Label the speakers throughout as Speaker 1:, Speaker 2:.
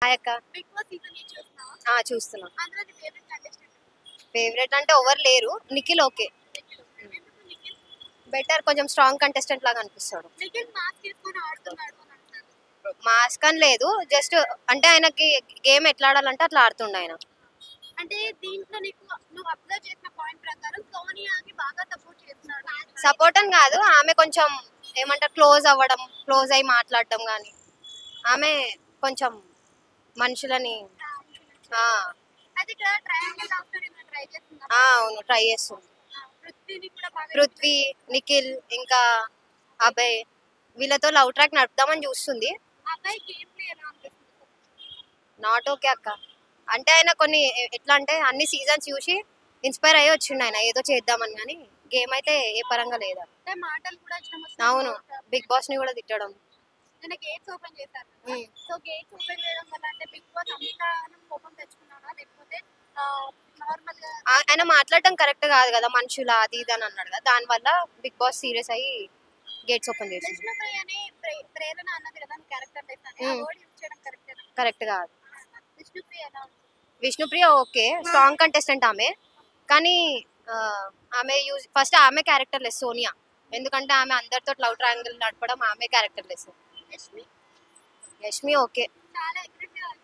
Speaker 1: Hi అక్క. చూస్తున్నా. Favourite అంటే ఎవరు లేరు, నిఖిల్ ఓకే. బెటర్, కొంచెం స్ట్రాంగ్ కంటెస్టెంట్ లాగా అనిపిస్తాడు. మాస్క్ అని లేదు, జస్ట్ అంటే ఆయనకి గేమ్ ఎట్లా ఆడాలంటే అట్లా ఆడుతుండే ఆయన.
Speaker 2: అంటే దీంట్లో నీకు నువ్వు అబ్జర్వ్ చేసిన పాయింట్ ప్రకారం సోనియాకి బాగా సపోర్ట్ చేస్తున్నాడు.
Speaker 1: సపోర్ట్ అని కాదు, ఆమె కొంచెం ఏమంటారు క్లోజ్ అవ్వడం, క్లోజ్ అయి మాట్లాడడం కానీ, ఆమె కొంచెం మనుషులని
Speaker 2: అది ఇక్కడ ట్రయాంగిల్ లవ్ స్టోరీ ట్రై చేస్తున్నా.
Speaker 1: అవును, ట్రై చేస్తుంది. పృథ్వీ, నిఖిల్ ఇంకా అభయ్ వీళ్ళతో లవ్ ట్రాక్ నడుపుదామని చూస్తుంది.
Speaker 2: అబ్బాయి గేమ్ ప్లే ఎలా అనిపిస్తుంది?
Speaker 1: నాట్ ఓకే అక్క. అంటే ఆయన కొన్ని ఎట్లా అంటే అన్ని సీజన్స్ చూసి ఇన్స్పైర్ అయ్యి వచ్చిండు ఆయన ఏదో చేద్దామని, కానీ గేమ్ అయితే ఏ పరంగా లేదా.
Speaker 2: మాటలు కూడా
Speaker 1: అవును, బిగ్ బాస్ ని కూడా తిట్టడం.
Speaker 2: నేను గేట్స్ ఓపెన్ చేశాను. సో గేట్స్ ఓపెన్ చేయడం వల్ల అంటే బిగ్ బాస్ అంతా కోపం తెచ్చుకున్నాడా, లేకపోతే నార్మల్ గా
Speaker 1: ఆయన మాట్లాడటం కరెక్ట్ కాదు కదా, మనుషుల అది ఇది అని అన్నాడు కదా, దాని వల్ల బిగ్ బాస్ సీరియస్ అయ్యి గేట్స్ ఓపెన్ చేసి.
Speaker 2: విష్ణుప్రియ అని ప్రేరణ అన్నది కదా క్యారెక్టర్
Speaker 1: కరెక్ట్ కాదు.
Speaker 2: Vishnupriya
Speaker 1: Vishnupriya okay, strong contestant ఆమె, కానీ ఆమె ఫస్ట్ ఆమె క్యారెక్టర్ లెస్ సోనియా, ఎందుకంటే ఆమె అందరితో లవ్ ట్రయాంగిల్ నడపడం ఆమె క్యారెక్టర్ లెస్. యష్మి ఓకే,
Speaker 2: చాలా అగ్రెసివ్.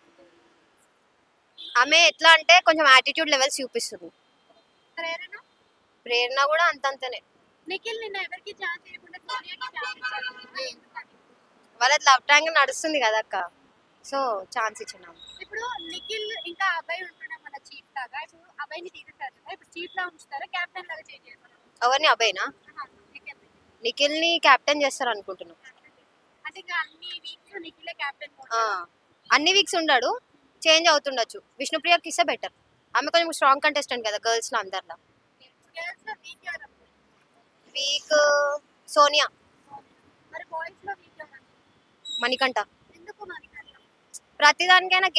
Speaker 1: ఆమె ఎట్లా అంటే కొంచెం యాటిట్యూడ్ లెవెల్స్ చూపిస్తుంది. ప్రేరణ కూడా అంతంతనే.
Speaker 2: నిఖిల్ నిన్న ఎవరికి ఛాన్స్ ఇవ్వకుండా సోనియాకి ఛాన్స్ ఇచ్చారు.
Speaker 1: వాళ్ళ లవ్ ట్రయాంగిల్ నడుస్తుంది కదా అక్క, సో ఛాన్స్ ఇచ్చినాము.
Speaker 2: ఇప్పుడు నిఖిల్ ఇంకా అబ్బాయి ఉంటున్నాం మన చీఫ్ లాగా, ఇప్పుడు అబ్బాయిని తీసేసారు కదా, ఇప్పుడు చీఫ్ లా ఉంచుతారా కెప్టెన్ లాగా చేంజ్ చేస్తారా?
Speaker 1: ఎవరిని, అబ్బాయినా? నిఖిల్ ని కెప్టెన్ చేస్తారు అనుకుంటున్నాం.
Speaker 2: అంటే ఇంకా అన్ని వీక్స్ నిఖిలే కెప్టెన్.
Speaker 1: అన్ని వీక్స్ ఉండడు, చేంజ్ అవుతుండొచ్చు. విష్ణుప్రియకి ఇస్తే బెటర్, ఆమె కొంచెం స్ట్రాంగ్ కంటెస్టెంట్ కదా గర్ల్స్ లో అందరిలో. వీక్ సోనియా.
Speaker 2: మరి బాయ్స్ లో వీక్
Speaker 1: మణికంఠ.
Speaker 2: ఎందుకు మణికంఠ?
Speaker 1: ప్రతి దానికైనా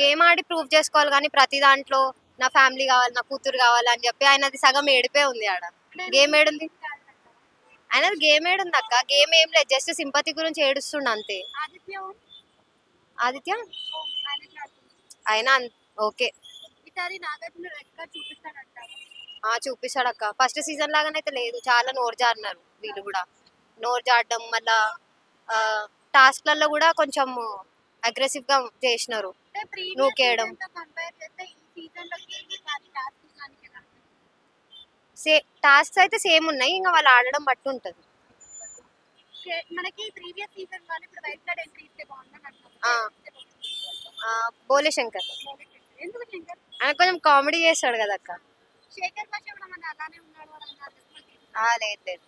Speaker 1: గేమ్ ఆడి ప్రూవ్ చేసుకోవాలి, కానీ ప్రతి దాంట్లో నా ఫ్యామిలీ కావాలి, నా కూతురు కావాలి అని చెప్పి ఆయనది సగం ఏడిపే ఉంది. ఆడ గేమ్ ఏడుంది, ఆయనది గేమ్ ఏడుంది అక్క, గేమ్ ఏం లేదు, జస్ట్ సింపతి గురించి ఏడుస్తుండ అంతే. ఆదిత్య అయినా ఓకే. చూపిస్తాడు అక్క, ఫస్ట్ సీజన్ లాగానైతే లేదు, చాలా నోరు జారినారు వీళ్ళు కూడా. నోరు జారడం మళ్ళా టాస్క్లలో కూడా కొంచెం అగ్రెసివ్ గా చేసినారు, నూకేయడం. టాస్క్స్ అయితే సేమ్ ఉన్నాయి, ఇంకా వాళ్ళు ఆడడం బట్టి ఉంటది. బోలే శంకర్ ఆయన కొంచెం కామెడీ చేస్తాడు కదా అక్క.
Speaker 2: శేఖర్ భాష కూడా మన అలానే ఉన్నాడు
Speaker 1: లేదు లేదు.